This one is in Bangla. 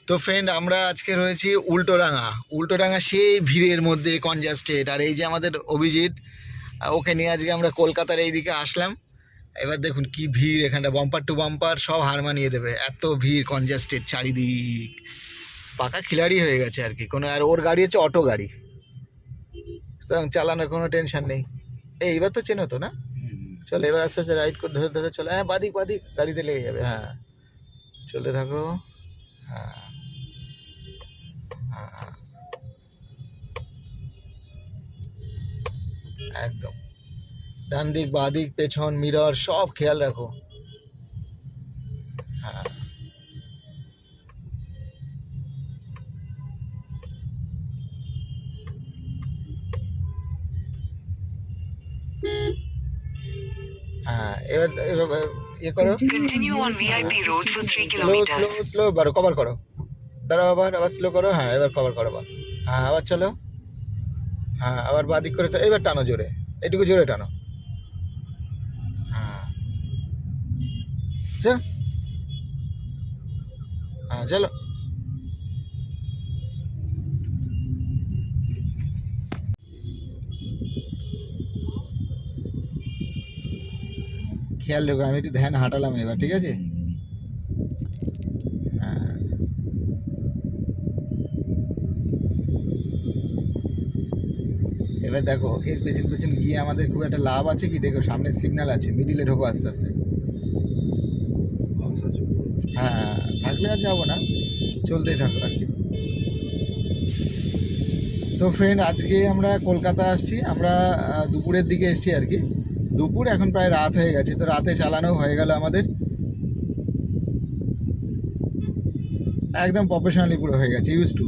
তো ফ্রেন্ড, আমরা আজকে রয়েছি উল্টোডাঙা সেই ভিড়ের মধ্যে কনজাস্টেড। আর এই যে আমাদের অভিজিৎ, ওকে নিয়ে আজকে আমরা কলকাতার এই দিকে আসলাম। এবার দেখুন কি ভিড় এখানটা, বাম্পার টু বাম্পার সব হার মানিয়ে দেবে, এত ভিড়, কনজাস্টেড চারিদিক, পাকা খিলাড়ি হয়ে গেছে আর কি। কোনো, আর ওর গাড়ি হচ্ছে অটো গাড়ি, সুতরাং চালানোর কোনো টেনশন নেই। এইবার তো চেনো তো না? চলো এবার আস্তে আস্তে রাইড করে ধরে ধরে চলো। হ্যাঁ, বাদিক বাদিক, গাড়িতে লেগে যাবে। হ্যাঁ, চলতে থাকো। হ্যাঁ হ্যাঁ হ্যাঁ, একদম ডান দিক বাঁ দিক পেছন মিরর সব খেয়াল রাখো। হ্যাঁ হ্যাঁ, এবার এবার ইয়ে করো, Continue on VIP Road for 3 slow kilometers. Slow slow, বারো কভার করো, দাঁড়াও, আবার আবার স্লো করো। হ্যাঁ, এবার কভার করো আবার। হ্যাঁ, আবার চলো। হ্যাঁ, আবার বাঁ দিক করে তো, এবার টানো জোরে, এটুকু জোরে টানো। হ্যাঁ চল, হ্যাঁ চলো। খেয়াল রেখো, আমি একটু ধ্যান হাঁটালাম এবার, ঠিক আছে? হ্যাঁ, এবার দেখো এর পেছন পেছন গিয়ে আমাদের খুব একটা লাভ আছে কি? দেখো সামনে সিগন্যাল আছে, মিডিলে ঢোকো আস্তে আস্তে। হ্যাঁ, থাকলে আর যাবো না, চলতেই থাকো আর কি। তো ফ্রেন্ড, আজকে আমরা কলকাতা আসছি, আমরা দুপুরের দিকে এসছি আর কি। দুপুর, এখন প্রায় রাত হয়ে গেছে, তো রাতে চালানো হয়ে গেল আমাদের, একদম প্রফেশনালি পুরো হয়ে গেছে, ইউজ টু।